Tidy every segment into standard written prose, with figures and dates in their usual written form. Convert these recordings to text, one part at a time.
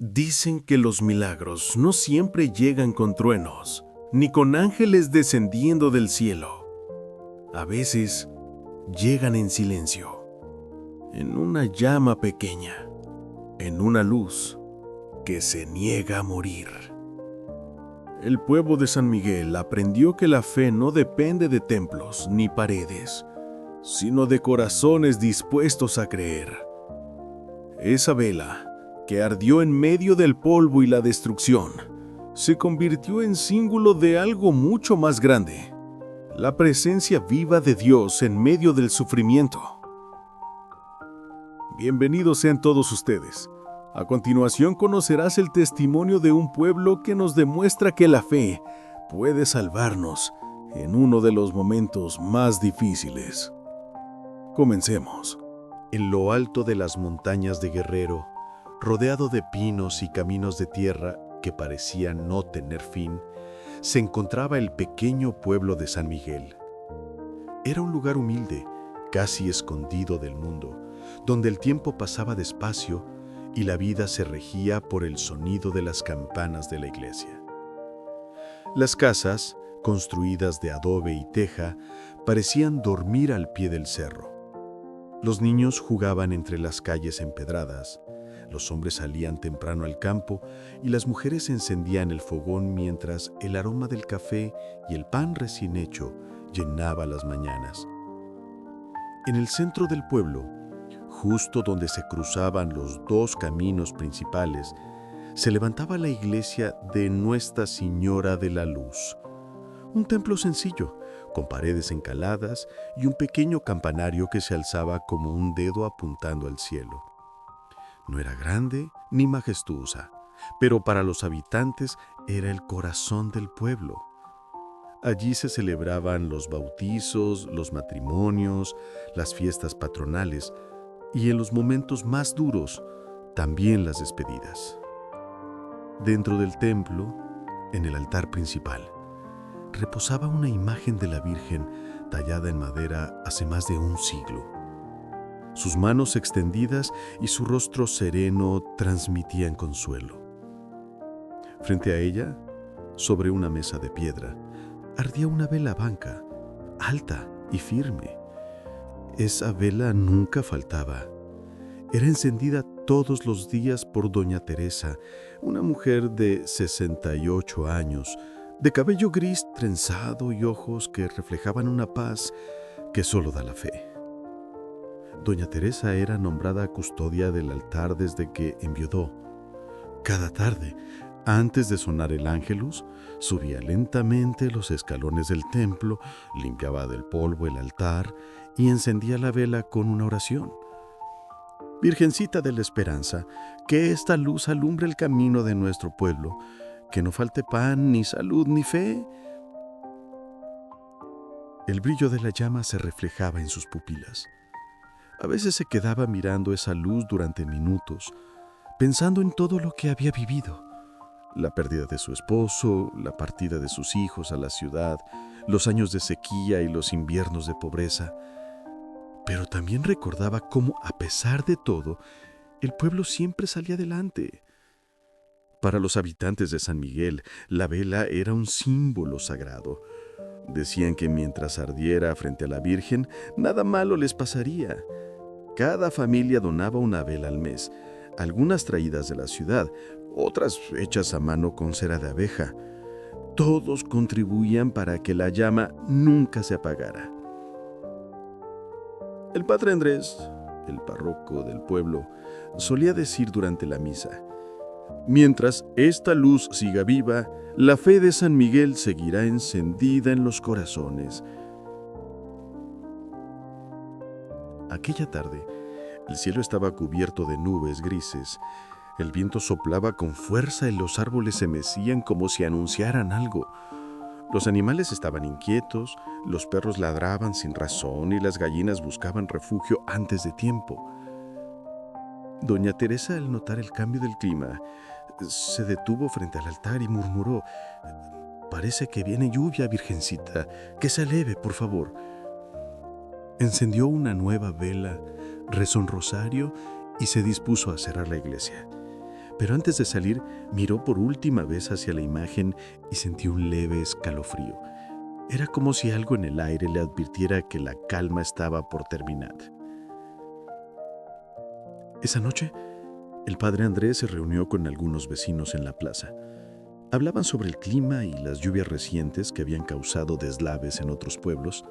Dicen que los milagros no siempre llegan con truenos, ni con ángeles descendiendo del cielo. A veces llegan en silencio, en una llama pequeña, en una luz que se niega a morir. El pueblo de San Miguel aprendió que la fe no depende de templos ni paredes, sino de corazones dispuestos a creer. Esa vela, que ardió en medio del polvo y la destrucción, se convirtió en símbolo de algo mucho más grande: la presencia viva de Dios en medio del sufrimiento. Bienvenidos sean todos ustedes. A continuación conocerás el testimonio de un pueblo que nos demuestra que la fe puede salvarnos en uno de los momentos más difíciles. Comencemos. En lo alto de las montañas de Guerrero, rodeado de pinos y caminos de tierra que parecían no tener fin, se encontraba el pequeño pueblo de San Miguel. Era un lugar humilde, casi escondido del mundo, donde el tiempo pasaba despacio y la vida se regía por el sonido de las campanas de la iglesia. Las casas, construidas de adobe y teja, parecían dormir al pie del cerro. Los niños jugaban entre las calles empedradas, los hombres salían temprano al campo y las mujeres encendían el fogón mientras el aroma del café y el pan recién hecho llenaba las mañanas. En el centro del pueblo, justo donde se cruzaban los dos caminos principales, se levantaba la iglesia de Nuestra Señora de la Luz, un templo sencillo, con paredes encaladas y un pequeño campanario que se alzaba como un dedo apuntando al cielo. No era grande ni majestuosa, pero para los habitantes era el corazón del pueblo. Allí se celebraban los bautizos, los matrimonios, las fiestas patronales y en los momentos más duros, también las despedidas. Dentro del templo, en el altar principal, reposaba una imagen de la Virgen tallada en madera hace más de un siglo. Sus manos extendidas y su rostro sereno transmitían consuelo. Frente a ella, sobre una mesa de piedra, ardía una vela blanca, alta y firme. Esa vela nunca faltaba. Era encendida todos los días por doña Teresa, una mujer de 68 años, de cabello gris trenzado y ojos que reflejaban una paz que solo da la fe. Doña Teresa era nombrada custodia del altar desde que enviudó. Cada tarde, antes de sonar el ángelus, subía lentamente los escalones del templo, limpiaba del polvo el altar y encendía la vela con una oración. Virgencita de la Esperanza, que esta luz alumbre el camino de nuestro pueblo, que no falte pan, ni salud, ni fe. El brillo de la llama se reflejaba en sus pupilas. A veces se quedaba mirando esa luz durante minutos, pensando en todo lo que había vivido: la pérdida de su esposo, la partida de sus hijos a la ciudad, los años de sequía y los inviernos de pobreza. Pero también recordaba cómo, a pesar de todo, el pueblo siempre salía adelante. Para los habitantes de San Miguel, la vela era un símbolo sagrado. Decían que mientras ardiera frente a la Virgen, nada malo les pasaría. Cada familia donaba una vela al mes, algunas traídas de la ciudad, otras hechas a mano con cera de abeja. Todos contribuían para que la llama nunca se apagara. El padre Andrés, el párroco del pueblo, solía decir durante la misa: mientras esta luz siga viva, la fe de San Miguel seguirá encendida en los corazones. Aquella tarde, el cielo estaba cubierto de nubes grises. El viento soplaba con fuerza y los árboles se mecían como si anunciaran algo. Los animales estaban inquietos, los perros ladraban sin razón y las gallinas buscaban refugio antes de tiempo. Doña Teresa, al notar el cambio del clima, se detuvo frente al altar y murmuró: «Parece que viene lluvia, Virgencita, que se aleve, por favor». Encendió una nueva vela, rezó un rosario y se dispuso a cerrar la iglesia. Pero antes de salir, miró por última vez hacia la imagen y sintió un leve escalofrío. Era como si algo en el aire le advirtiera que la calma estaba por terminar. Esa noche, el padre Andrés se reunió con algunos vecinos en la plaza. Hablaban sobre el clima y las lluvias recientes que habían causado deslaves en otros pueblos.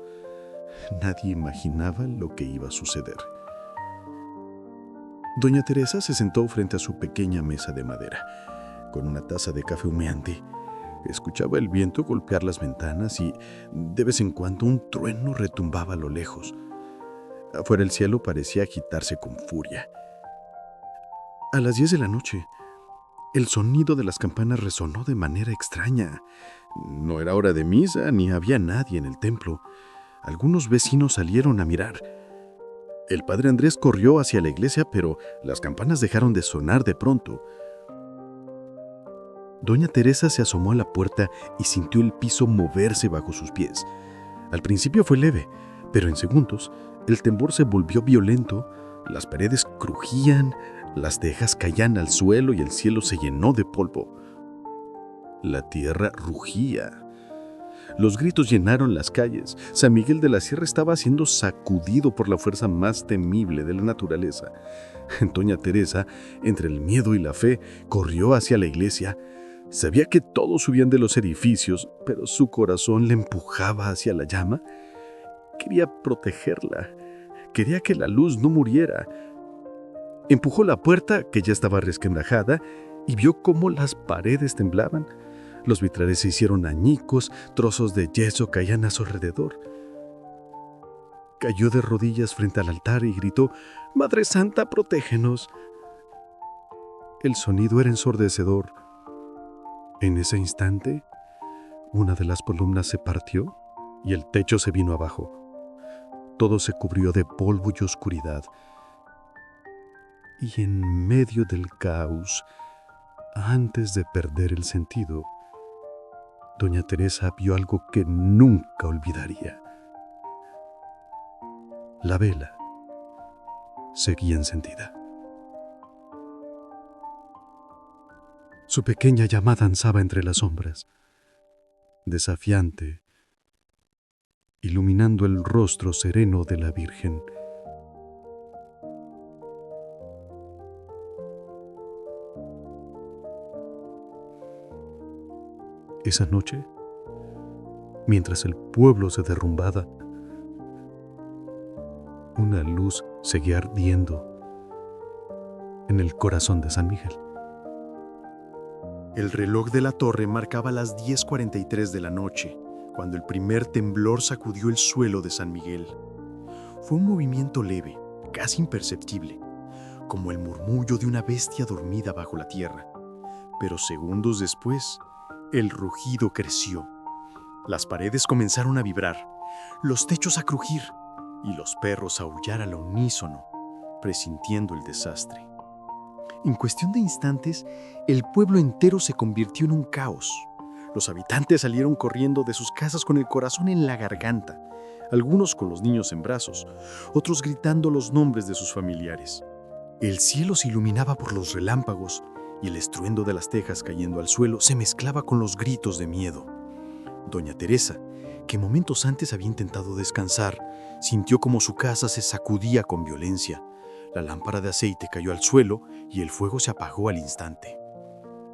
Nadie imaginaba lo que iba a suceder. Doña Teresa se sentó frente a su pequeña mesa de madera, con una taza de café humeante. Escuchaba el viento golpear las ventanas y, de vez en cuando, un trueno retumbaba a lo lejos. Afuera el cielo parecía agitarse con furia. A las 10 de la noche, el sonido de las campanas resonó de manera extraña. No era hora de misa ni había nadie en el templo. Algunos vecinos salieron a mirar. El padre Andrés corrió hacia la iglesia, pero las campanas dejaron de sonar de pronto. Doña Teresa se asomó a la puerta y sintió el piso moverse bajo sus pies. Al principio fue leve, pero en segundos el temblor se volvió violento. Las paredes crujían, las tejas caían al suelo y el cielo se llenó de polvo. La tierra rugía. Los gritos llenaron las calles. San Miguel de la Sierra estaba siendo sacudido por la fuerza más temible de la naturaleza. Doña Teresa, entre el miedo y la fe, corrió hacia la iglesia. Sabía que todos subían de los edificios, pero su corazón le empujaba hacia la llama. Quería protegerla. Quería que la luz no muriera. Empujó la puerta, que ya estaba resquebrajada, y vio cómo las paredes temblaban. Los vitrales se hicieron añicos, trozos de yeso caían a su alrededor. Cayó de rodillas frente al altar y gritó: «Madre Santa, protégenos». El sonido era ensordecedor. En ese instante, una de las columnas se partió y el techo se vino abajo. Todo se cubrió de polvo y oscuridad. Y en medio del caos, antes de perder el sentido, Doña Teresa vio algo que nunca olvidaría. La vela seguía encendida. Su pequeña llama danzaba entre las sombras, desafiante, iluminando el rostro sereno de la Virgen. Esa noche, mientras el pueblo se derrumbaba, una luz seguía ardiendo en el corazón de San Miguel. El reloj de la torre marcaba las 10:43 de la noche, cuando el primer temblor sacudió el suelo de San Miguel. Fue un movimiento leve, casi imperceptible, como el murmullo de una bestia dormida bajo la tierra. Pero segundos después, el rugido creció. Las paredes comenzaron a vibrar, los techos a crujir y los perros a aullar al unísono, presintiendo el desastre. En cuestión de instantes, el pueblo entero se convirtió en un caos. Los habitantes salieron corriendo de sus casas con el corazón en la garganta, algunos con los niños en brazos, otros gritando los nombres de sus familiares. El cielo se iluminaba por los relámpagos y el estruendo de las tejas cayendo al suelo se mezclaba con los gritos de miedo. Doña Teresa, que momentos antes había intentado descansar, sintió como su casa se sacudía con violencia. La lámpara de aceite cayó al suelo y el fuego se apagó al instante.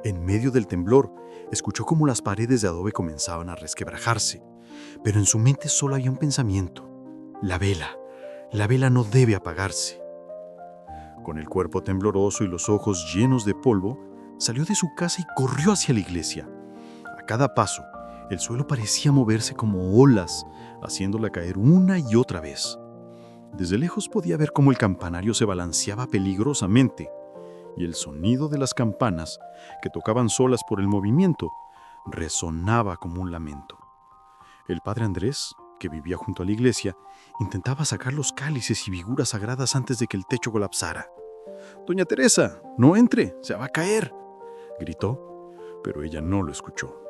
En medio del temblor, escuchó cómo las paredes de adobe comenzaban a resquebrajarse, pero en su mente solo había un pensamiento: la vela no debe apagarse. Con el cuerpo tembloroso y los ojos llenos de polvo, salió de su casa y corrió hacia la iglesia. A cada paso, el suelo parecía moverse como olas, haciéndola caer una y otra vez. Desde lejos podía ver cómo el campanario se balanceaba peligrosamente, y el sonido de las campanas, que tocaban solas por el movimiento, resonaba como un lamento. El padre Andrés, que vivía junto a la iglesia, intentaba sacar los cálices y figuras sagradas antes de que el techo colapsara. «Doña Teresa, no entre, se va a caer», gritó, pero ella no lo escuchó.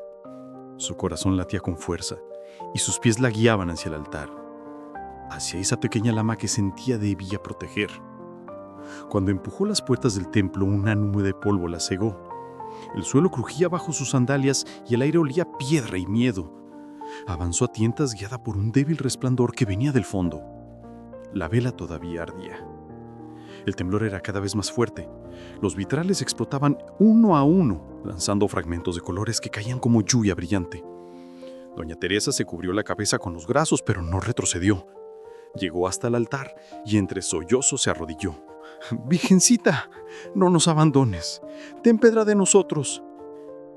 Su corazón latía con fuerza y sus pies la guiaban hacia el altar, hacia esa pequeña lama que sentía debía proteger. Cuando empujó las puertas del templo, una nube de polvo la cegó. El suelo crujía bajo sus sandalias y el aire olía a piedra y miedo. Avanzó a tientas guiada por un débil resplandor que venía del fondo. La vela todavía ardía. El temblor era cada vez más fuerte. Los vitrales explotaban uno a uno, lanzando fragmentos de colores que caían como lluvia brillante. Doña Teresa se cubrió la cabeza con los brazos, pero no retrocedió. Llegó hasta el altar y entre sollozos se arrodilló. «Virgencita, no nos abandones. Ten piedad de nosotros».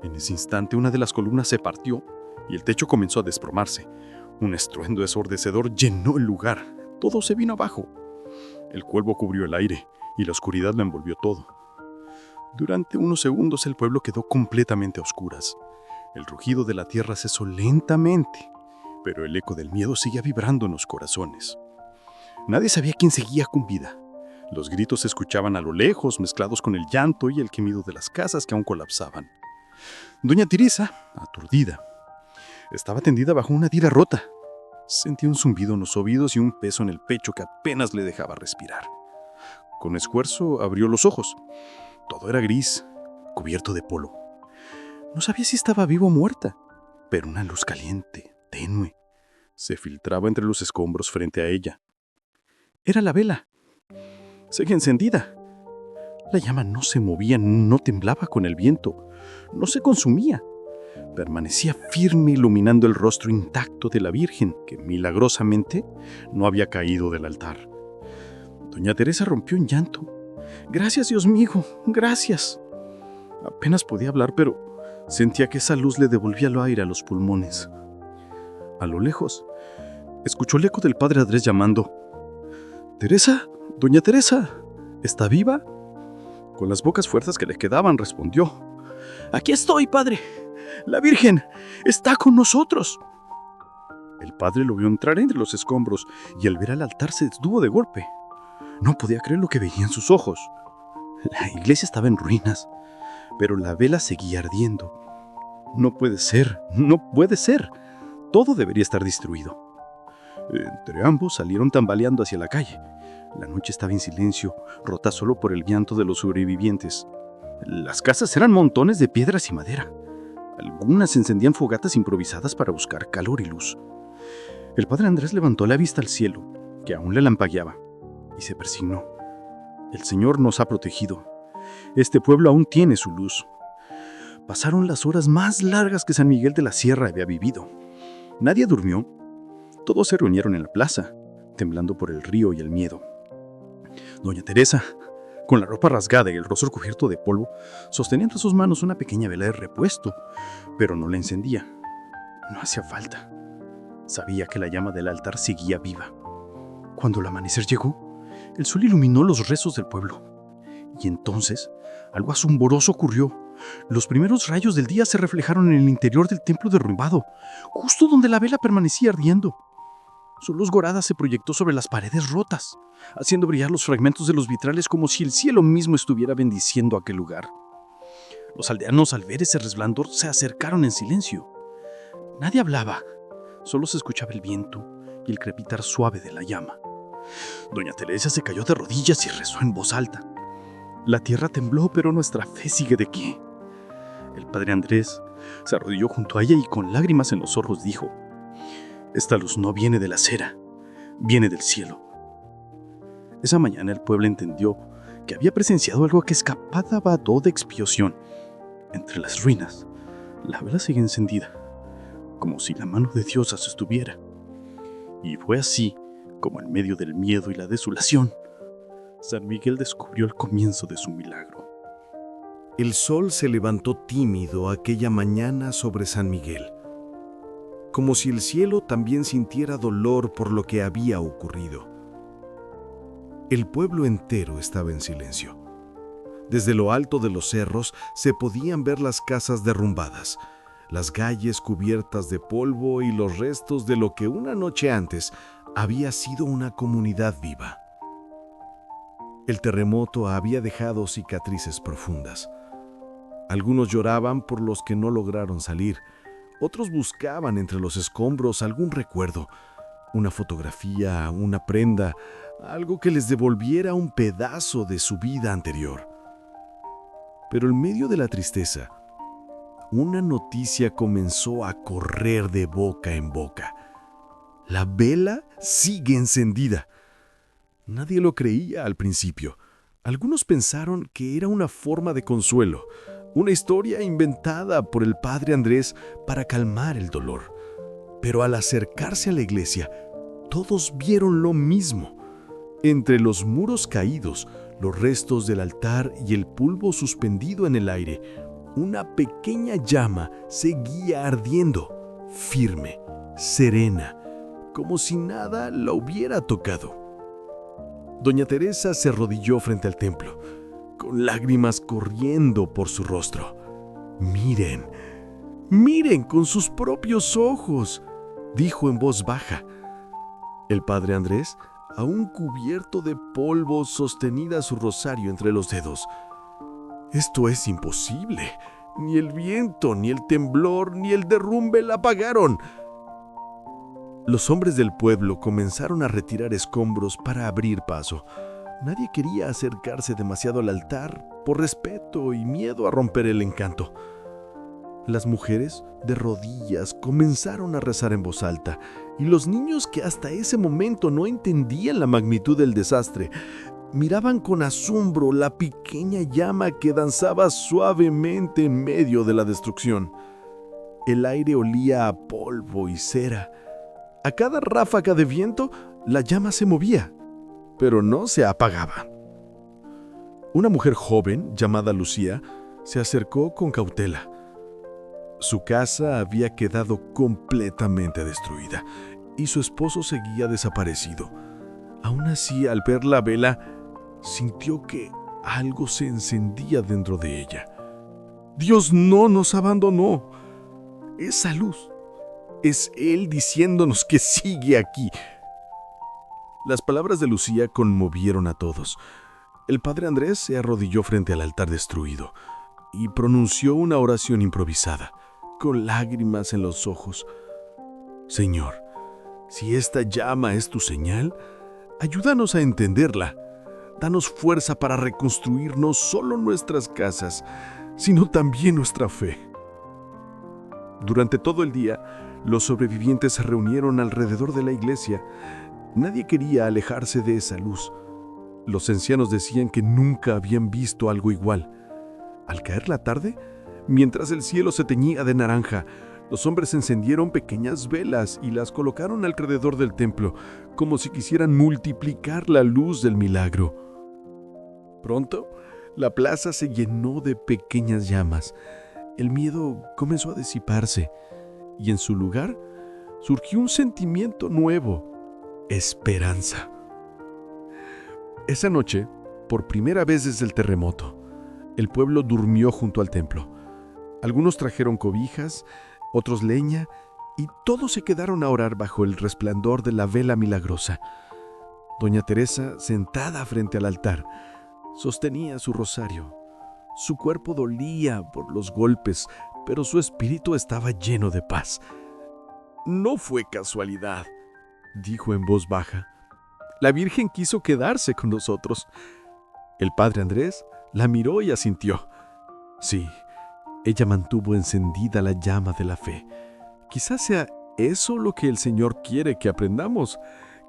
En ese instante una de las columnas se partió y el techo comenzó a desplomarse. Un estruendo ensordecedor llenó el lugar. Todo se vino abajo. El cuervo cubrió el aire y la oscuridad lo envolvió todo. Durante unos segundos el pueblo quedó completamente a oscuras. El rugido de la tierra cesó lentamente, pero el eco del miedo seguía vibrando en los corazones. Nadie sabía quién seguía con vida. Los gritos se escuchaban a lo lejos, mezclados con el llanto y el gemido de las casas que aún colapsaban. Doña Teresa, aturdida, estaba tendida bajo una tira rota. Sentía un zumbido en los oídos y un peso en el pecho que apenas le dejaba respirar. Con esfuerzo abrió los ojos. Todo era gris, cubierto de polvo. No sabía si estaba viva o muerta, pero una luz caliente, tenue, se filtraba entre los escombros frente a ella. Era la vela. Seguía encendida. La llama no se movía, no temblaba con el viento, no se consumía. Permanecía firme iluminando el rostro intacto de la Virgen, que milagrosamente no había caído del altar. Doña Teresa rompió en llanto. «Gracias, Dios mío, gracias». Apenas podía hablar, pero sentía que esa luz le devolvía el aire a los pulmones. A lo lejos, escuchó el eco del padre Andrés llamando: «Teresa, doña Teresa, ¿está viva?». Con las pocas fuerzas que le quedaban, respondió: «Aquí estoy, padre. La Virgen está con nosotros». El padre lo vio entrar entre los escombros y al ver al altar se detuvo de golpe. No podía creer lo que veía en sus ojos. La iglesia estaba en ruinas, pero la vela seguía ardiendo. No puede ser, no puede ser. Todo debería estar destruido. Entre ambos salieron tambaleando hacia la calle. La noche estaba en silencio, rota solo por el llanto de los sobrevivientes. Las casas eran montones de piedras y madera. Algunas encendían fogatas improvisadas para buscar calor y luz. El padre Andrés levantó la vista al cielo, que aún le lampagueaba, y se persignó. «El Señor nos ha protegido. Este pueblo aún tiene su luz». Pasaron las horas más largas que San Miguel de la Sierra había vivido. Nadie durmió. Todos se reunieron en la plaza, temblando por el río y el miedo. Doña Teresa, con la ropa rasgada y el rostro cubierto de polvo, sostenía entre sus manos una pequeña vela de repuesto, pero no la encendía. No hacía falta. Sabía que la llama del altar seguía viva. Cuando el amanecer llegó, el sol iluminó los restos del pueblo. Y entonces, algo asombroso ocurrió. Los primeros rayos del día se reflejaron en el interior del templo derrumbado, justo donde la vela permanecía ardiendo. Su luz dorada se proyectó sobre las paredes rotas, haciendo brillar los fragmentos de los vitrales como si el cielo mismo estuviera bendiciendo aquel lugar. Los aldeanos, al ver ese resplandor, se acercaron en silencio. Nadie hablaba, solo se escuchaba el viento y el crepitar suave de la llama. Doña Teresa se cayó de rodillas y rezó en voz alta. La tierra tembló, pero nuestra fe sigue de pie. El padre Andrés se arrodilló junto a ella y con lágrimas en los ojos dijo: «Esta luz no viene de la cera, viene del cielo». Esa mañana el pueblo entendió que había presenciado algo que escapaba a toda expiación. Entre las ruinas, la vela sigue encendida, como si la mano de Dios sostuviera. Y fue así como en medio del miedo y la desolación, San Miguel descubrió el comienzo de su milagro. El sol se levantó tímido aquella mañana sobre San Miguel, como si el cielo también sintiera dolor por lo que había ocurrido. El pueblo entero estaba en silencio. Desde lo alto de los cerros se podían ver las casas derrumbadas, las calles cubiertas de polvo y los restos de lo que una noche antes había sido una comunidad viva. El terremoto había dejado cicatrices profundas. Algunos lloraban por los que no lograron salir, otros buscaban entre los escombros algún recuerdo, una fotografía, una prenda, algo que les devolviera un pedazo de su vida anterior. Pero en medio de la tristeza, una noticia comenzó a correr de boca en boca. La vela sigue encendida. Nadie lo creía al principio. Algunos pensaron que era una forma de consuelo, una historia inventada por el padre Andrés para calmar el dolor. Pero al acercarse a la iglesia, todos vieron lo mismo. Entre los muros caídos, los restos del altar y el polvo suspendido en el aire, una pequeña llama seguía ardiendo, firme, serena, como si nada la hubiera tocado. Doña Teresa se arrodilló frente al templo, con lágrimas corriendo por su rostro. «Miren, miren con sus propios ojos», dijo en voz baja. El padre Andrés, aún cubierto de polvo, sostenía su rosario entre los dedos. «Esto es imposible. Ni el viento, ni el temblor, ni el derrumbe la apagaron». Los hombres del pueblo comenzaron a retirar escombros para abrir paso. Nadie quería acercarse demasiado al altar por respeto y miedo a romper el encanto. Las mujeres, de rodillas, comenzaron a rezar en voz alta, y los niños, que hasta ese momento no entendían la magnitud del desastre, miraban con asombro la pequeña llama que danzaba suavemente en medio de la destrucción. El aire olía a polvo y cera. A cada ráfaga de viento, la llama se movía, pero no se apagaba. Una mujer joven, llamada Lucía, se acercó con cautela. Su casa había quedado completamente destruida y su esposo seguía desaparecido. Aún así, al ver la vela, sintió que algo se encendía dentro de ella. Dios no nos abandonó. Esa luz es Él diciéndonos que sigue aquí. Las palabras de Lucía conmovieron a todos. El padre Andrés se arrodilló frente al altar destruido y pronunció una oración improvisada, con lágrimas en los ojos. Señor, si esta llama es tu señal, ayúdanos a entenderla. Danos fuerza para reconstruir no solo nuestras casas, sino también nuestra fe. Durante todo el día, los sobrevivientes se reunieron alrededor de la iglesia. Nadie quería alejarse de esa luz. Los ancianos decían que nunca habían visto algo igual. Al caer la tarde, mientras el cielo se teñía de naranja, los hombres encendieron pequeñas velas y las colocaron alrededor del templo, como si quisieran multiplicar la luz del milagro. Pronto, la plaza se llenó de pequeñas llamas. El miedo comenzó a disiparse y en su lugar surgió un sentimiento nuevo: esperanza. Esa noche, por primera vez desde el terremoto, el pueblo durmió junto al templo. Algunos trajeron cobijas, otros leña, y todos se quedaron a orar bajo el resplandor de la vela milagrosa. Doña Teresa, sentada frente al altar, sostenía su rosario. Su cuerpo dolía por los golpes, pero su espíritu estaba lleno de paz. «No fue casualidad», dijo en voz baja. «La Virgen quiso quedarse con nosotros». El padre Andrés la miró y asintió. Sí, ella mantuvo encendida la llama de la fe. Quizás sea eso lo que el Señor quiere que aprendamos,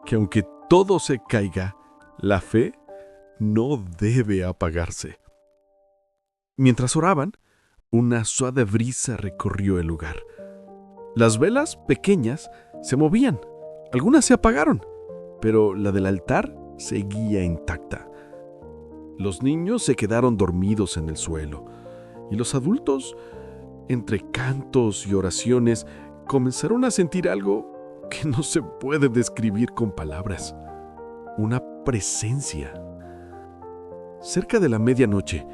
que aunque todo se caiga, la fe no debe apagarse. Mientras oraban, una suave brisa recorrió el lugar. Las velas pequeñas se movían, algunas se apagaron, pero la del altar seguía intacta. Los niños se quedaron dormidos en el suelo, y los adultos, entre cantos y oraciones, comenzaron a sentir algo que no se puede describir con palabras: una presencia. Cerca de la medianoche,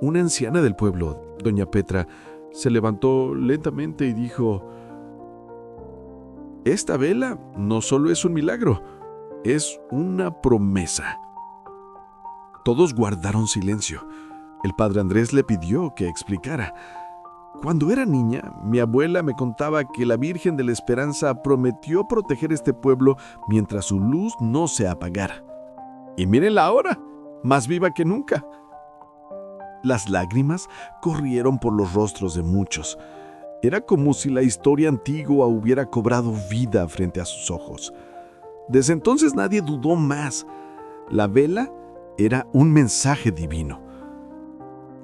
una anciana del pueblo, doña Petra, se levantó lentamente y dijo: «Esta vela no solo es un milagro, es una promesa». Todos guardaron silencio. El padre Andrés le pidió que explicara. Cuando era niña, mi abuela me contaba que la Virgen de la Esperanza prometió proteger este pueblo mientras su luz no se apagara. Y mírenla ahora, más viva que nunca. Las lágrimas corrieron por los rostros de muchos. Era como si la historia antigua hubiera cobrado vida frente a sus ojos. Desde entonces nadie dudó más. La vela era un mensaje divino.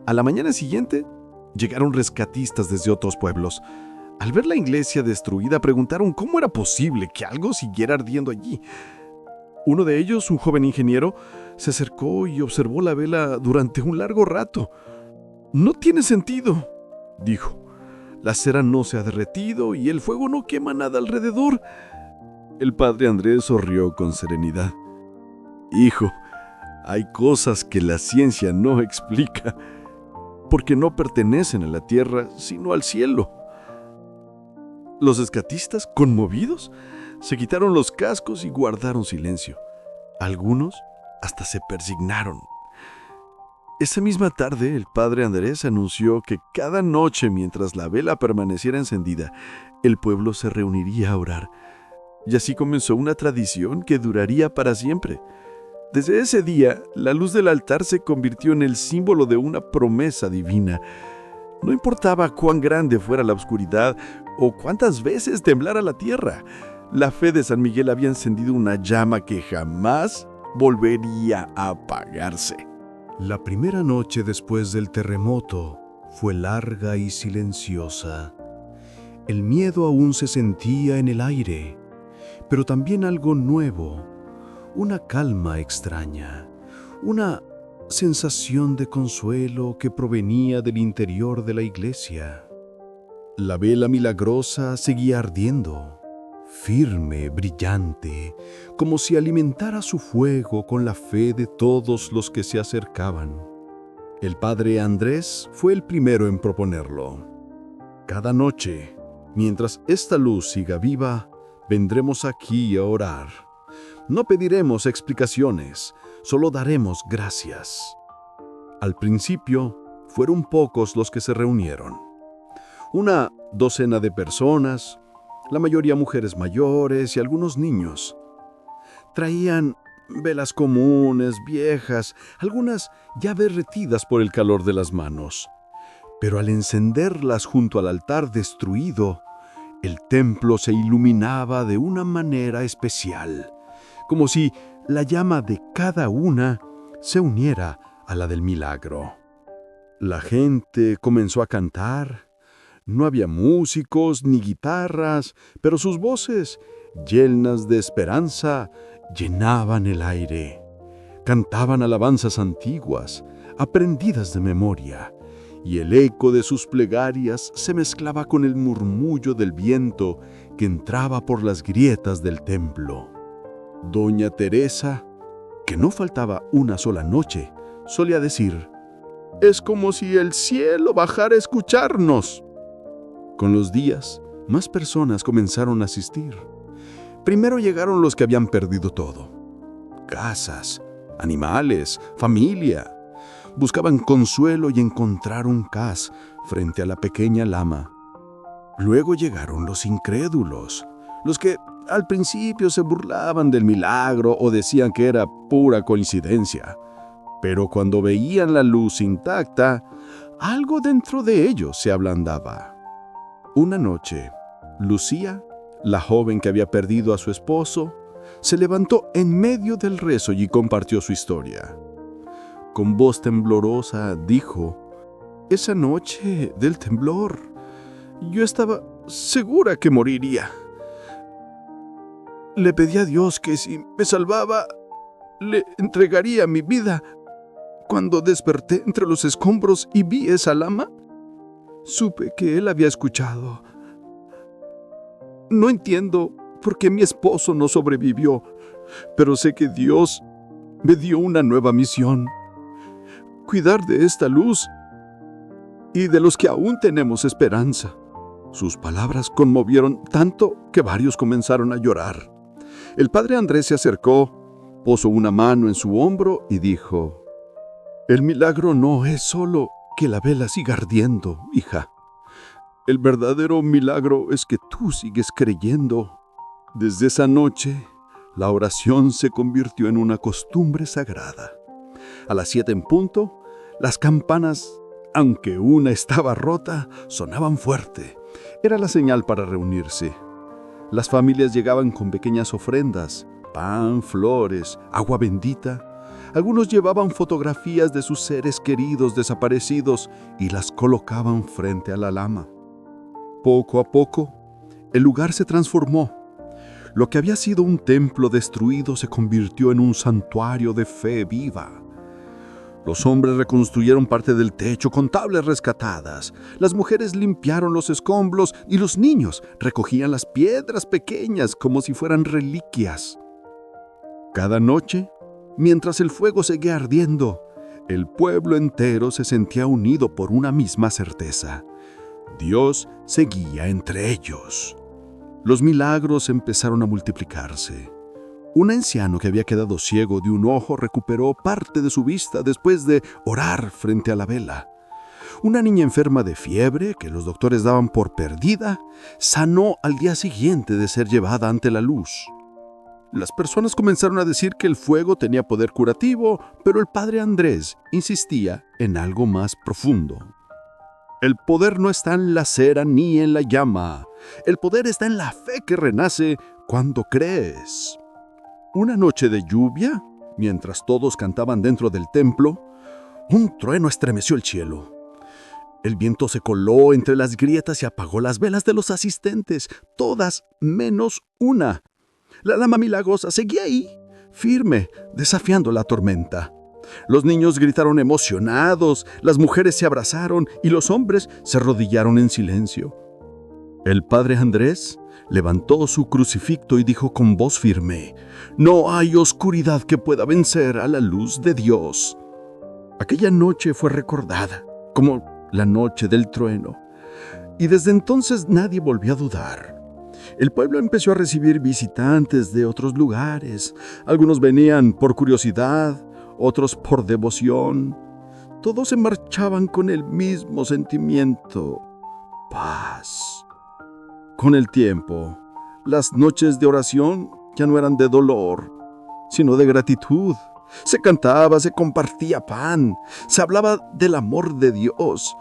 A la mañana siguiente, llegaron rescatistas desde otros pueblos. Al ver la iglesia destruida, preguntaron cómo era posible que algo siguiera ardiendo allí. Uno de ellos, un joven ingeniero, se acercó y observó la vela durante un largo rato. «No tiene sentido», dijo. «La cera no se ha derretido y el fuego no quema nada alrededor». El padre Andrés sonrió con serenidad. «Hijo, hay cosas que la ciencia no explica, porque no pertenecen a la tierra, sino al cielo». Los rescatistas, conmovidos, se quitaron los cascos y guardaron silencio. Algunos hasta se persignaron. Esa misma tarde, el padre Andrés anunció que cada noche, mientras la vela permaneciera encendida, el pueblo se reuniría a orar. Y así comenzó una tradición que duraría para siempre. Desde ese día, la luz del altar se convirtió en el símbolo de una promesa divina. No importaba cuán grande fuera la oscuridad o cuántas veces temblara la tierra, la fe de San Miguel había encendido una llama que jamás volvería a apagarse. La primera noche después del terremoto fue larga y silenciosa. El miedo aún se sentía en el aire, pero también algo nuevo, una calma extraña, una sensación de consuelo que provenía del interior de la iglesia. La vela milagrosa seguía ardiendo, firme, brillante, como si alimentara su fuego con la fe de todos los que se acercaban. El padre Andrés fue el primero en proponerlo. Cada noche, mientras esta luz siga viva, vendremos aquí a orar. No pediremos explicaciones, solo daremos gracias. Al principio, fueron pocos los que se reunieron. Una docena de personas, la mayoría mujeres mayores y algunos niños. Traían velas comunes, viejas, algunas ya derretidas por el calor de las manos. Pero al encenderlas junto al altar destruido, el templo se iluminaba de una manera especial, como si la llama de cada una se uniera a la del milagro. La gente comenzó a cantar. No había músicos ni guitarras, pero sus voces, llenas de esperanza, llenaban el aire. Cantaban alabanzas antiguas, aprendidas de memoria, y el eco de sus plegarias se mezclaba con el murmullo del viento que entraba por las grietas del templo. Doña Teresa, que no faltaba una sola noche, solía decir: «Es como si el cielo bajara a escucharnos». Con los días, más personas comenzaron a asistir. Primero llegaron los que habían perdido todo: casas, animales, familia. Buscaban consuelo y encontraron paz frente a la pequeña lama. Luego llegaron los incrédulos, los que al principio se burlaban del milagro o decían que era pura coincidencia. Pero cuando veían la luz intacta, algo dentro de ellos se ablandaba. Una noche, Lucía, la joven que había perdido a su esposo, se levantó en medio del rezo y compartió su historia. Con voz temblorosa dijo: «Esa noche del temblor, yo estaba segura que moriría. Le pedí a Dios que si me salvaba, le entregaría mi vida. Cuando desperté entre los escombros y vi esa lama, supe que él había escuchado. No entiendo por qué mi esposo no sobrevivió, pero sé que Dios me dio una nueva misión: cuidar de esta luz y de los que aún tenemos esperanza». Sus palabras conmovieron tanto que varios comenzaron a llorar. El padre Andrés se acercó, puso una mano en su hombro y dijo: «El milagro no es solo que la vela siga ardiendo, hija. El verdadero milagro es que tú sigues creyendo. Desde esa noche, la oración se convirtió en una costumbre sagrada. A las 7 en punto, las campanas, aunque una estaba rota, sonaban fuerte. Era la señal para reunirse. Las familias llegaban con pequeñas ofrendas, pan, flores, agua bendita. Algunos llevaban fotografías de sus seres queridos desaparecidos y las colocaban frente a la lama. Poco a poco, el lugar se transformó. Lo que había sido un templo destruido se convirtió en un santuario de fe viva. Los hombres reconstruyeron parte del techo con tablas rescatadas. Las mujeres limpiaron los escombros y los niños recogían las piedras pequeñas como si fueran reliquias. Cada noche, mientras el fuego seguía ardiendo, el pueblo entero se sentía unido por una misma certeza: Dios seguía entre ellos. Los milagros empezaron a multiplicarse. Un anciano que había quedado ciego de un ojo recuperó parte de su vista después de orar frente a la vela. Una niña enferma de fiebre, que los doctores daban por perdida, sanó al día siguiente de ser llevada ante la luz. Las personas comenzaron a decir que el fuego tenía poder curativo, pero el padre Andrés insistía en algo más profundo. El poder no está en la cera ni en la llama. El poder está en la fe que renace cuando crees. Una noche de lluvia, mientras todos cantaban dentro del templo, un trueno estremeció el cielo. El viento se coló entre las grietas y apagó las velas de los asistentes, todas menos una. La lama milagrosa seguía ahí, firme, desafiando la tormenta. Los niños gritaron emocionados, las mujeres se abrazaron y los hombres se arrodillaron en silencio. El padre Andrés levantó su crucifijo y dijo con voz firme: «No hay oscuridad que pueda vencer a la luz de Dios». Aquella noche fue recordada como la noche del trueno, y desde entonces nadie volvió a dudar. El pueblo empezó a recibir visitantes de otros lugares. Algunos venían por curiosidad, otros por devoción. Todos se marchaban con el mismo sentimiento: paz. Con el tiempo, las noches de oración ya no eran de dolor, sino de gratitud. Se cantaba, se compartía pan, se hablaba del amor de Dios.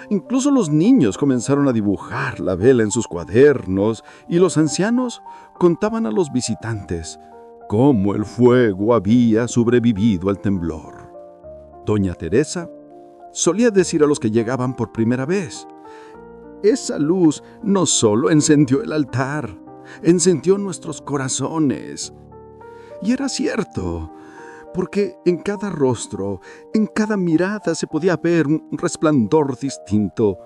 Incluso los niños comenzaron a dibujar la vela en sus cuadernos y los ancianos contaban a los visitantes cómo el fuego había sobrevivido al temblor. Doña Teresa solía decir a los que llegaban por primera vez: «Esa luz no solo encendió el altar, encendió nuestros corazones». Y era cierto, porque en cada rostro, en cada mirada se podía ver un resplandor distinto.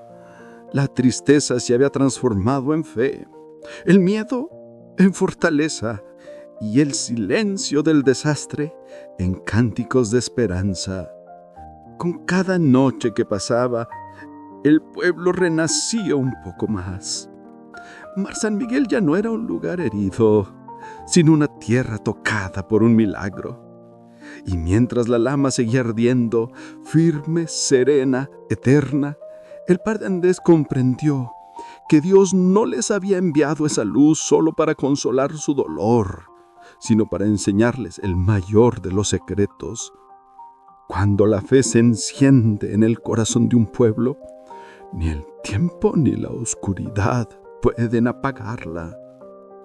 La tristeza se había transformado en fe, el miedo en fortaleza y el silencio del desastre en cánticos de esperanza. Con cada noche que pasaba, el pueblo renacía un poco más. Mar San Miguel ya no era un lugar herido, sino una tierra tocada por un milagro. Y mientras la lama seguía ardiendo, firme, serena, eterna, el padre Andrés comprendió que Dios no les había enviado esa luz solo para consolar su dolor, sino para enseñarles el mayor de los secretos. Cuando la fe se enciende en el corazón de un pueblo, ni el tiempo ni la oscuridad pueden apagarla.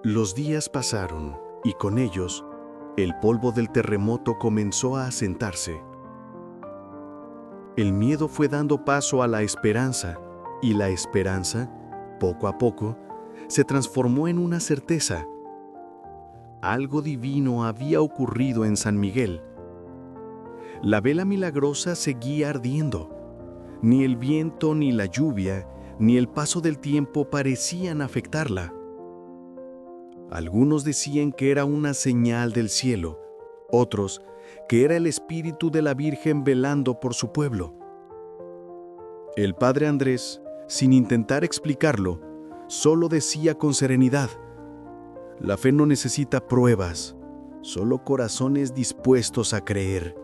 Los días pasaron y con ellos el polvo del terremoto comenzó a asentarse. El miedo fue dando paso a la esperanza y la esperanza, poco a poco, se transformó en una certeza. Algo divino había ocurrido en San Miguel. La vela milagrosa seguía ardiendo. Ni el viento, ni la lluvia, ni el paso del tiempo parecían afectarla. Algunos decían que era una señal del cielo, otros que era el espíritu de la Virgen velando por su pueblo. El padre Andrés, sin intentar explicarlo, solo decía con serenidad: «La fe no necesita pruebas, solo corazones dispuestos a creer».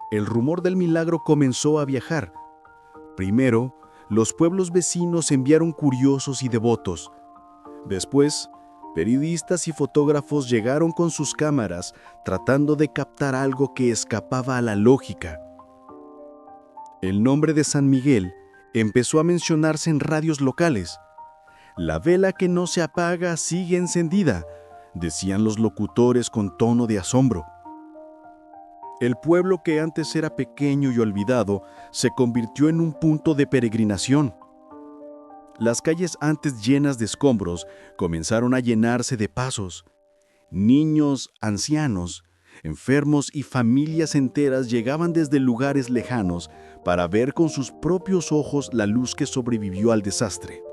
El rumor del milagro comenzó a viajar. Primero, los pueblos vecinos enviaron curiosos y devotos. Después, periodistas y fotógrafos llegaron con sus cámaras tratando de captar algo que escapaba a la lógica. El nombre de San Miguel empezó a mencionarse en radios locales. «La vela que no se apaga sigue encendida», decían los locutores con tono de asombro. El pueblo, que antes era pequeño y olvidado, se convirtió en un punto de peregrinación. Las calles antes llenas de escombros comenzaron a llenarse de pasos. Niños, ancianos, enfermos y familias enteras llegaban desde lugares lejanos para ver con sus propios ojos la luz que sobrevivió al desastre.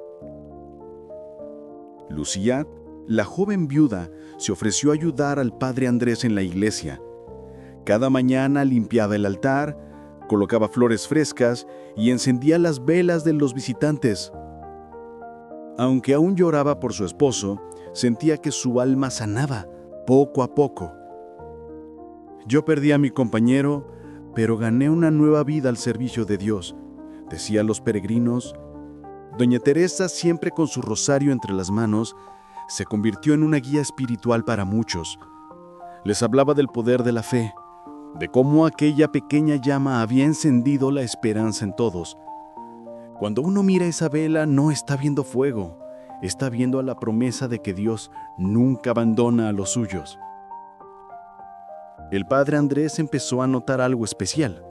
Lucía, la joven viuda, se ofreció a ayudar al padre Andrés en la iglesia. Cada mañana limpiaba el altar, colocaba flores frescas y encendía las velas de los visitantes. Aunque aún lloraba por su esposo, sentía que su alma sanaba poco a poco. «Yo perdí a mi compañero, pero gané una nueva vida al servicio de Dios», decían los peregrinos. Doña Teresa, siempre con su rosario entre las manos, se convirtió en una guía espiritual para muchos. Les hablaba del poder de la fe, de cómo aquella pequeña llama había encendido la esperanza en todos. Cuando uno mira esa vela, no está viendo fuego, está viendo a la promesa de que Dios nunca abandona a los suyos. El padre Andrés empezó a notar algo especial.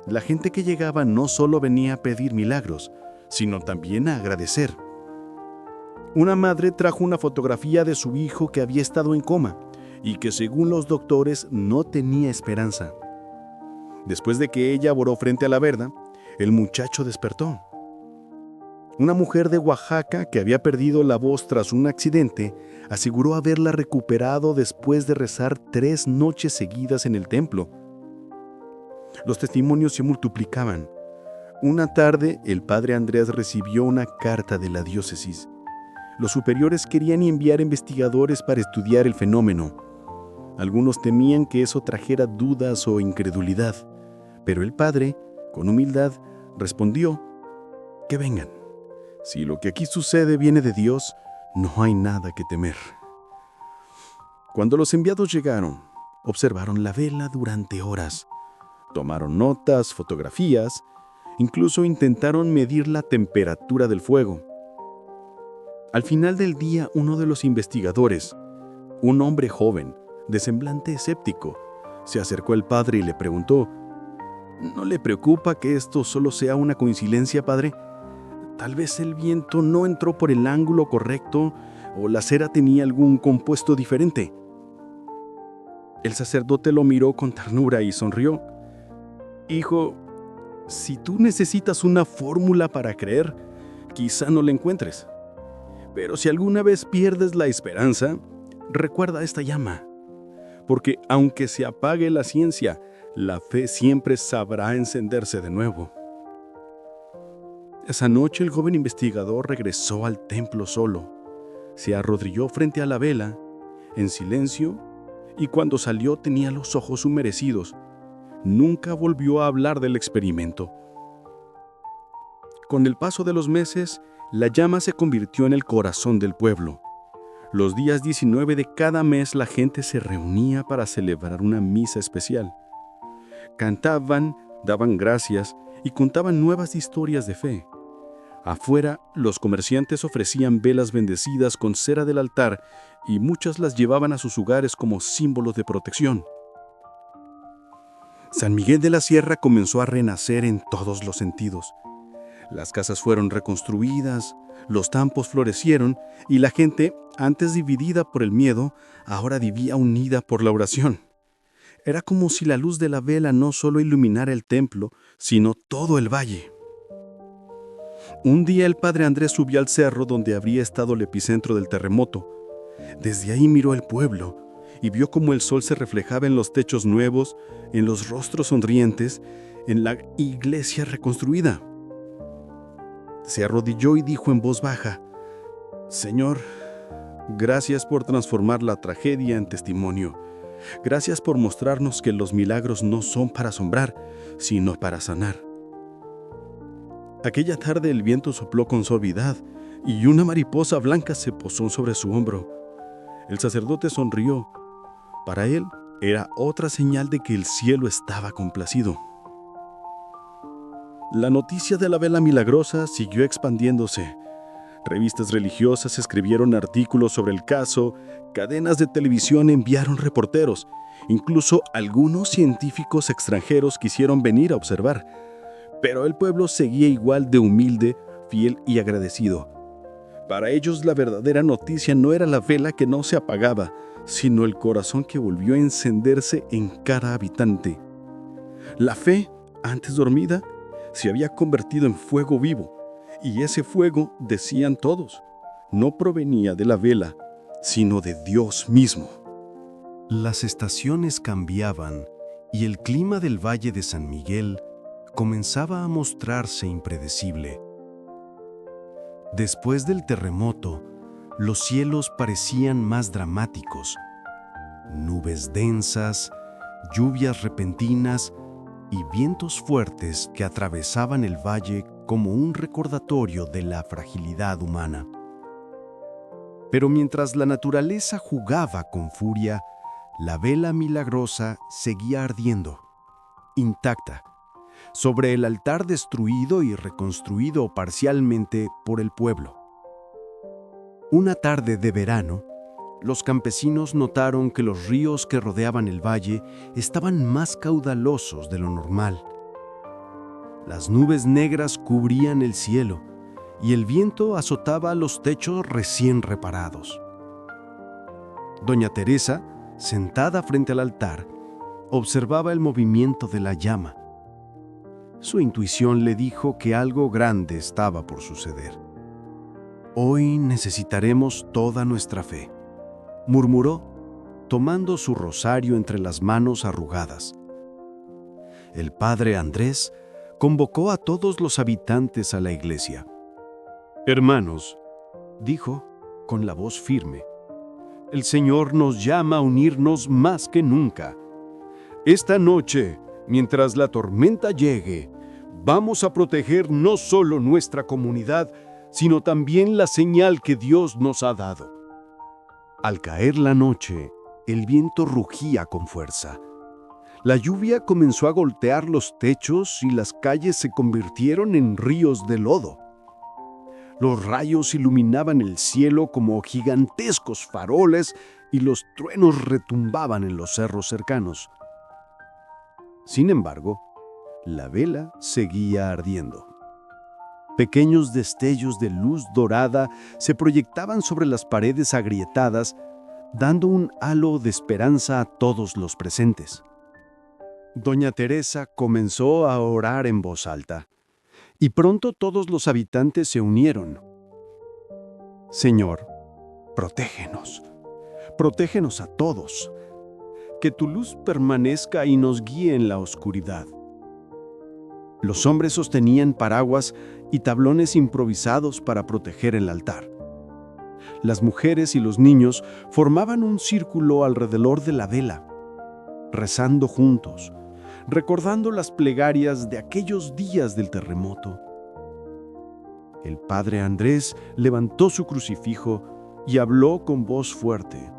La gente que llegaba no solo venía a pedir milagros, sino también a agradecer. Una madre trajo una fotografía de su hijo que había estado en coma y que, según los doctores, no tenía esperanza. Después de que ella oró frente a la verja, el muchacho despertó. Una mujer de Oaxaca, que había perdido la voz tras un accidente, aseguró haberla recuperado después de rezar 3 noches seguidas en el templo. Los testimonios se multiplicaban. Una tarde, el padre Andrés recibió una carta de la diócesis. Los superiores querían enviar investigadores para estudiar el fenómeno. Algunos temían que eso trajera dudas o incredulidad, pero el padre, con humildad, respondió: «Que vengan. Si lo que aquí sucede viene de Dios, no hay nada que temer». Cuando los enviados llegaron, observaron la vela durante horas. Tomaron notas, fotografías, incluso intentaron medir la temperatura del fuego. Al final del día, uno de los investigadores, un hombre joven, de semblante escéptico, se acercó al padre y le preguntó: «¿No le preocupa que esto solo sea una coincidencia, padre? Tal vez el viento no entró por el ángulo correcto o la cera tenía algún compuesto diferente». El sacerdote lo miró con ternura y sonrió. «Hijo, si tú necesitas una fórmula para creer, quizá no la encuentres. Pero si alguna vez pierdes la esperanza, recuerda esta llama, porque aunque se apague la ciencia, la fe siempre sabrá encenderse de nuevo». Esa noche el joven investigador regresó al templo solo. Se arrodilló frente a la vela, en silencio, y cuando salió tenía los ojos humedecidos. Nunca volvió a hablar del experimento. Con el paso de los meses, la llama se convirtió en el corazón del pueblo. Los días 19 de cada mes la gente se reunía para celebrar una misa especial. Cantaban, daban gracias y contaban nuevas historias de fe. Afuera, los comerciantes ofrecían velas bendecidas con cera del altar y muchas las llevaban a sus hogares como símbolos de protección. San Miguel de la Sierra comenzó a renacer en todos los sentidos. Las casas fueron reconstruidas, los campos florecieron y la gente, antes dividida por el miedo, ahora vivía unida por la oración. Era como si la luz de la vela no solo iluminara el templo, sino todo el valle. Un día el padre Andrés subió al cerro donde habría estado el epicentro del terremoto. Desde ahí miró el pueblo y vio cómo el sol se reflejaba en los techos nuevos, en los rostros sonrientes, en la iglesia reconstruida. Se arrodilló y dijo en voz baja: «Señor, gracias por transformar la tragedia en testimonio. Gracias por mostrarnos que los milagros no son para asombrar, sino para sanar». Aquella tarde el viento sopló con suavidad y una mariposa blanca se posó sobre su hombro. El sacerdote sonrió. Para él era otra señal de que el cielo estaba complacido. La noticia de la vela milagrosa siguió expandiéndose. Revistas religiosas escribieron artículos sobre el caso, cadenas de televisión enviaron reporteros, incluso algunos científicos extranjeros quisieron venir a observar. Pero el pueblo seguía igual de humilde, fiel y agradecido. Para ellos la verdadera noticia no era la vela que no se apagaba, sino el corazón que volvió a encenderse en cada habitante. La fe, antes dormida, se había convertido en fuego vivo, y ese fuego, decían todos, no provenía de la vela, sino de Dios mismo. Las estaciones cambiaban y el clima del Valle de San Miguel comenzaba a mostrarse impredecible. Después del terremoto, los cielos parecían más dramáticos. Nubes densas, lluvias repentinas y vientos fuertes que atravesaban el valle como un recordatorio de la fragilidad humana. Pero mientras la naturaleza jugaba con furia, la vela milagrosa seguía ardiendo, intacta, sobre el altar destruido y reconstruido parcialmente por el pueblo. Una tarde de verano, los campesinos notaron que los ríos que rodeaban el valle estaban más caudalosos de lo normal. Las nubes negras cubrían el cielo y el viento azotaba los techos recién reparados. Doña Teresa, sentada frente al altar, observaba el movimiento de la llama. Su intuición le dijo que algo grande estaba por suceder. «Hoy necesitaremos toda nuestra fe», murmuró, tomando su rosario entre las manos arrugadas. El padre Andrés convocó a todos los habitantes a la iglesia. «Hermanos», dijo con la voz firme, «el Señor nos llama a unirnos más que nunca. Esta noche, mientras la tormenta llegue, vamos a proteger no solo nuestra comunidad, sino también la señal que Dios nos ha dado». Al caer la noche, el viento rugía con fuerza. La lluvia comenzó a golpear los techos y las calles se convirtieron en ríos de lodo. Los rayos iluminaban el cielo como gigantescos faroles y los truenos retumbaban en los cerros cercanos. Sin embargo, la vela seguía ardiendo. Pequeños destellos de luz dorada se proyectaban sobre las paredes agrietadas, dando un halo de esperanza a todos los presentes. Doña Teresa comenzó a orar en voz alta, y pronto todos los habitantes se unieron. «Señor, protégenos a todos. Que tu luz permanezca y nos guíe en la oscuridad». Los hombres sostenían paraguas y tablones improvisados para proteger el altar. Las mujeres y los niños formaban un círculo alrededor de la vela, rezando juntos, recordando las plegarias de aquellos días del terremoto. El padre Andrés levantó su crucifijo y habló con voz fuerte.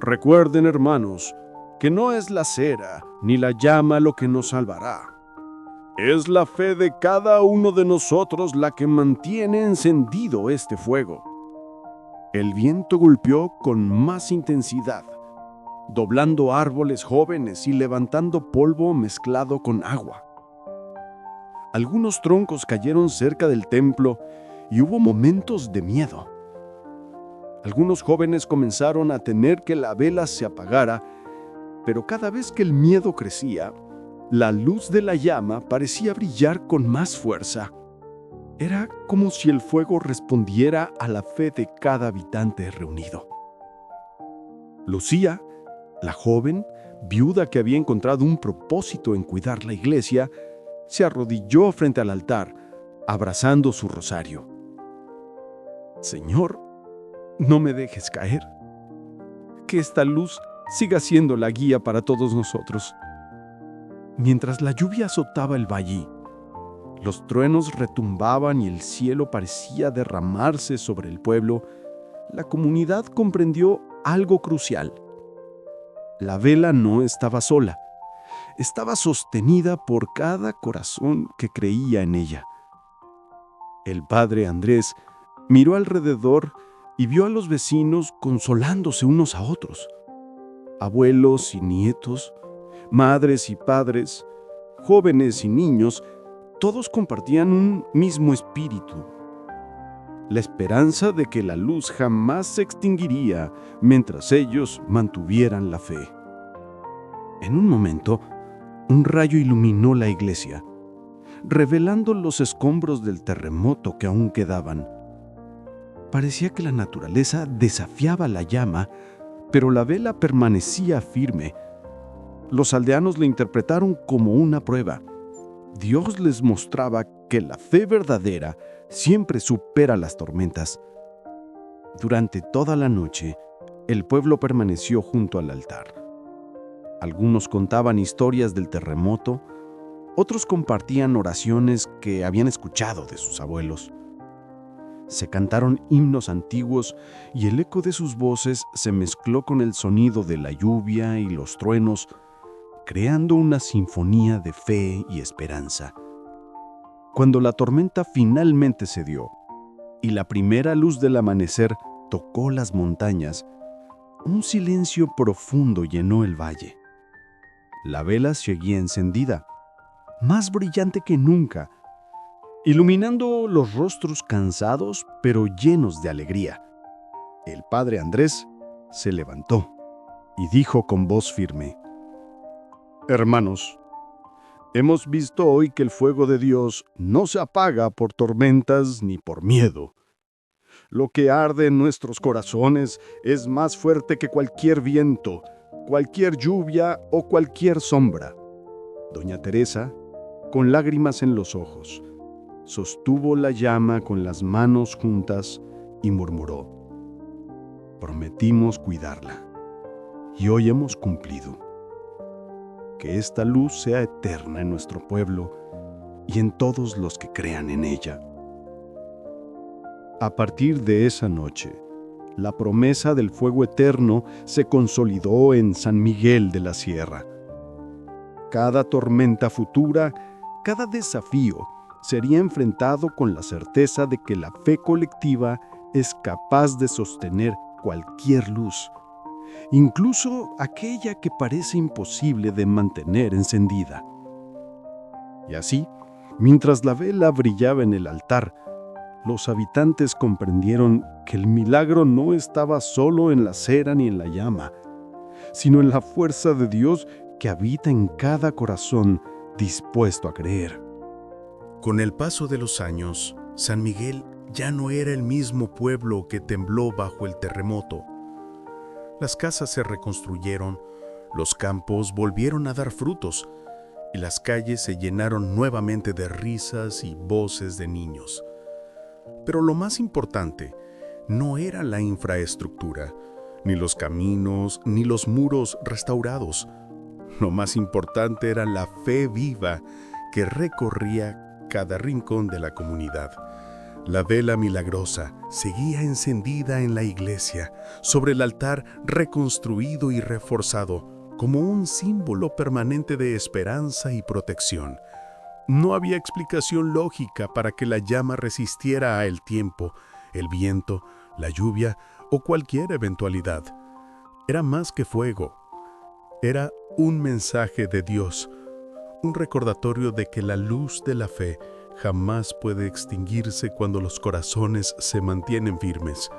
«Recuerden, hermanos, que no es la cera ni la llama lo que nos salvará. Es la fe de cada uno de nosotros la que mantiene encendido este fuego». El viento golpeó con más intensidad, doblando árboles jóvenes y levantando polvo mezclado con agua. Algunos troncos cayeron cerca del templo y hubo momentos de miedo. Algunos jóvenes comenzaron a temer que la vela se apagara, pero cada vez que el miedo crecía, la luz de la llama parecía brillar con más fuerza. Era como si el fuego respondiera a la fe de cada habitante reunido. Lucía, la joven, viuda que había encontrado un propósito en cuidar la iglesia, se arrodilló frente al altar, abrazando su rosario. «Señor, no me dejes caer. Que esta luz siga siendo la guía para todos nosotros». Mientras la lluvia azotaba el valle, Los truenos retumbaban y el cielo parecía derramarse sobre el pueblo. La comunidad comprendió algo crucial. La vela no estaba sola. Estaba sostenida por cada corazón que creía en ella. El padre Andrés miró alrededor y vio a los vecinos consolándose unos a otros. Abuelos y nietos, madres y padres, jóvenes y niños, todos compartían un mismo espíritu. La esperanza de que la luz jamás se extinguiría mientras ellos mantuvieran la fe. En un momento, un rayo iluminó la iglesia, revelando los escombros del terremoto que aún quedaban. Parecía que la naturaleza desafiaba la llama, pero la vela permanecía firme. Los aldeanos la interpretaron como una prueba. Dios les mostraba que la fe verdadera siempre supera las tormentas. Durante toda la noche, el pueblo permaneció junto al altar. Algunos contaban historias del terremoto, otros compartían oraciones que habían escuchado de sus abuelos. Se cantaron himnos antiguos y el eco de sus voces se mezcló con el sonido de la lluvia y los truenos, creando una sinfonía de fe y esperanza. Cuando la tormenta finalmente cedió y la primera luz del amanecer tocó las montañas, un silencio profundo llenó el valle. La vela seguía encendida, más brillante que nunca, iluminando los rostros cansados pero llenos de alegría. El padre Andrés se levantó y dijo con voz firme: Hermanos, hemos visto hoy que el fuego de Dios no se apaga por tormentas ni por miedo. Lo que arde en nuestros corazones es más fuerte que cualquier viento, cualquier lluvia o cualquier sombra. Doña Teresa, con lágrimas en los ojos, sostuvo la llama con las manos juntas y murmuró: Prometimos cuidarla, y hoy hemos cumplido. Que esta luz sea eterna en nuestro pueblo y en todos los que crean en ella. A partir de esa noche, la promesa del fuego eterno se consolidó en San Miguel de la Sierra. Cada tormenta futura, cada desafío, sería enfrentado con la certeza de que la fe colectiva es capaz de sostener cualquier luz, incluso aquella que parece imposible de mantener encendida. Y así, mientras la vela brillaba en el altar, los habitantes comprendieron que el milagro no estaba solo en la cera ni en la llama, sino en la fuerza de Dios que habita en cada corazón dispuesto a creer. Con el paso de los años, San Miguel ya no era el mismo pueblo que tembló bajo el terremoto. Las casas se reconstruyeron, los campos volvieron a dar frutos y las calles se llenaron nuevamente de risas y voces de niños. Pero lo más importante no era la infraestructura, ni los caminos, ni los muros restaurados. Lo más importante era la fe viva que recorría cada rincón de la comunidad. La vela milagrosa seguía encendida en la iglesia, sobre el altar reconstruido y reforzado, como un símbolo permanente de esperanza y protección. No había explicación lógica para que la llama resistiera al tiempo, el viento, la lluvia o cualquier eventualidad. Era más que fuego. Era un mensaje de Dios, un recordatorio de que la luz de la fe jamás puede extinguirse cuando los corazones se mantienen firmes.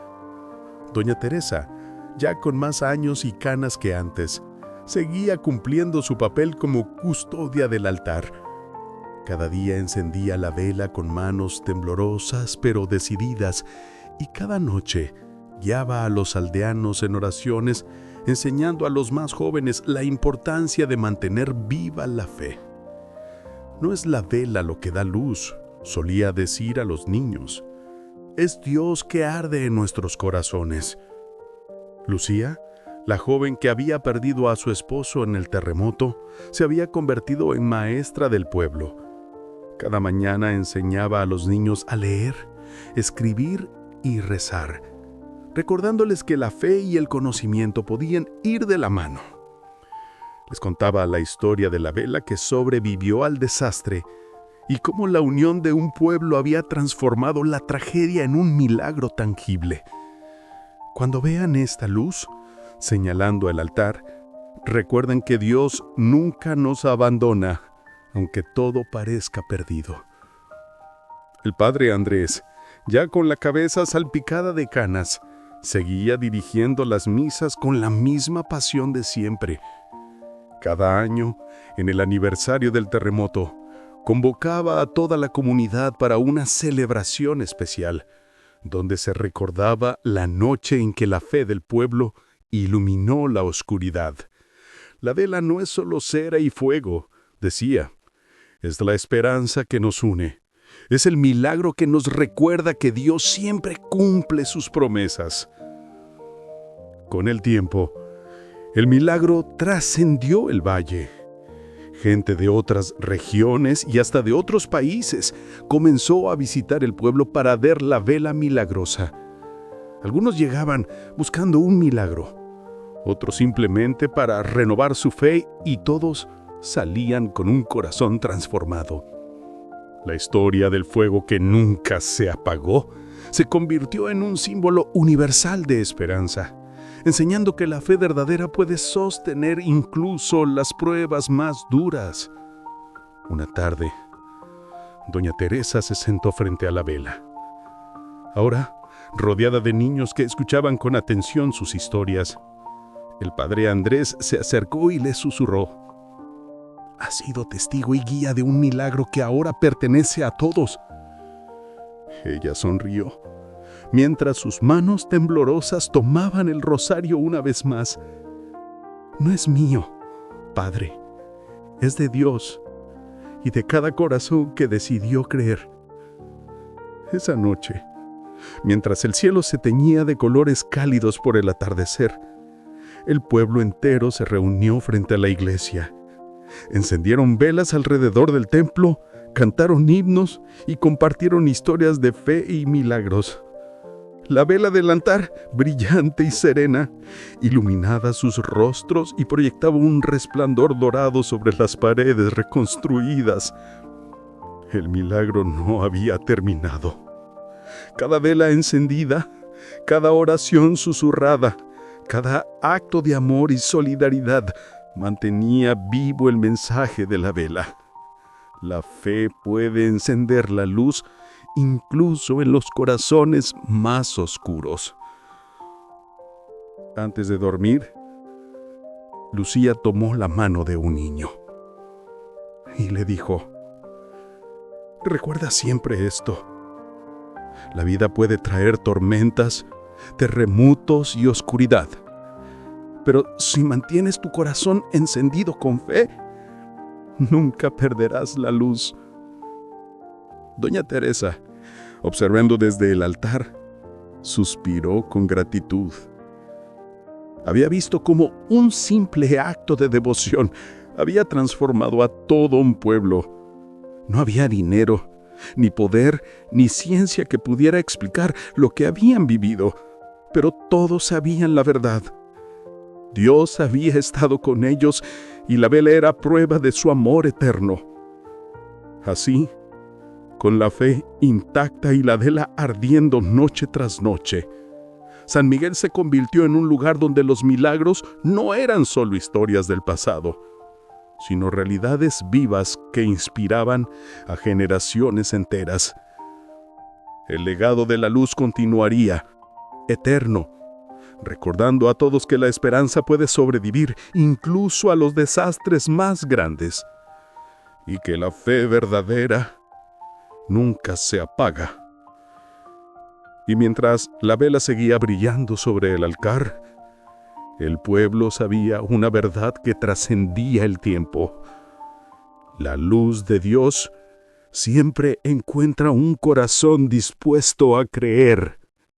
Doña Teresa, ya con más años y canas que antes, seguía cumpliendo su papel como custodia del altar. Cada día encendía la vela con manos temblorosas pero decididas, y cada noche guiaba a los aldeanos en oraciones, enseñando a los más jóvenes la importancia de mantener viva la fe. No es la vela lo que da luz, solía decir a los niños. Es Dios que arde en nuestros corazones. Lucía, la joven que había perdido a su esposo en el terremoto, se había convertido en maestra del pueblo. Cada mañana enseñaba a los niños a leer, escribir y rezar, recordándoles que la fe y el conocimiento podían ir de la mano. Les contaba la historia de la vela que sobrevivió al desastre y cómo la unión de un pueblo había transformado la tragedia en un milagro tangible. Cuando vean esta luz, señalando el altar, recuerden que Dios nunca nos abandona, aunque todo parezca perdido. El padre Andrés, ya con la cabeza salpicada de canas, seguía dirigiendo las misas con la misma pasión de siempre. Cada año, en el aniversario del terremoto, convocaba a toda la comunidad para una celebración especial, donde se recordaba la noche en que la fe del pueblo iluminó la oscuridad. La vela no es solo cera y fuego, decía. Es la esperanza que nos une. Es el milagro que nos recuerda que Dios siempre cumple sus promesas. Con el tiempo, el milagro trascendió el valle. Gente de otras regiones y hasta de otros países comenzó a visitar el pueblo para ver la vela milagrosa. Algunos llegaban buscando un milagro, otros simplemente para renovar su fe, y todos salían con un corazón transformado. La historia del fuego que nunca se apagó se convirtió en un símbolo universal de esperanza, enseñando que la fe verdadera puede sostener incluso las pruebas más duras. Una tarde, doña Teresa se sentó frente a la vela. Ahora, rodeada de niños que escuchaban con atención sus historias, el padre Andrés se acercó y le susurró: «Has sido testigo y guía de un milagro que ahora pertenece a todos». Ella sonrió, mientras sus manos temblorosas tomaban el rosario una vez más. «No es mío, Padre, es de Dios y de cada corazón que decidió creer». Esa noche, mientras el cielo se teñía de colores cálidos por el atardecer, el pueblo entero se reunió frente a la iglesia. Encendieron velas alrededor del templo, cantaron himnos y compartieron historias de fe y milagros. La vela del altar, brillante y serena, iluminaba sus rostros y proyectaba un resplandor dorado sobre las paredes reconstruidas. El milagro no había terminado. Cada vela encendida, cada oración susurrada, cada acto de amor y solidaridad mantenía vivo el mensaje de la vela. La fe puede encender la luz incluso en los corazones más oscuros. Antes de dormir, Lucía tomó la mano de un niño y le dijo: «Recuerda siempre esto. La vida puede traer tormentas, terremotos y oscuridad. Pero si mantienes tu corazón encendido con fe, nunca perderás la luz». Doña Teresa, observando desde el altar, suspiró con gratitud. Había visto cómo un simple acto de devoción había transformado a todo un pueblo. No había dinero, ni poder, ni ciencia que pudiera explicar lo que habían vivido, pero todos sabían la verdad. Dios había estado con ellos y la vela era prueba de su amor eterno. Así, con la fe intacta y la vela ardiendo noche tras noche, San Miguel se convirtió en un lugar donde los milagros no eran solo historias del pasado, sino realidades vivas que inspiraban a generaciones enteras. El legado de la luz continuaría, eterno, recordando a todos que la esperanza puede sobrevivir incluso a los desastres más grandes, y que la fe verdadera nunca se apaga. Y mientras la vela seguía brillando sobre el altar, el pueblo sabía una verdad que trascendía el tiempo. La luz de Dios siempre encuentra un corazón dispuesto a creer.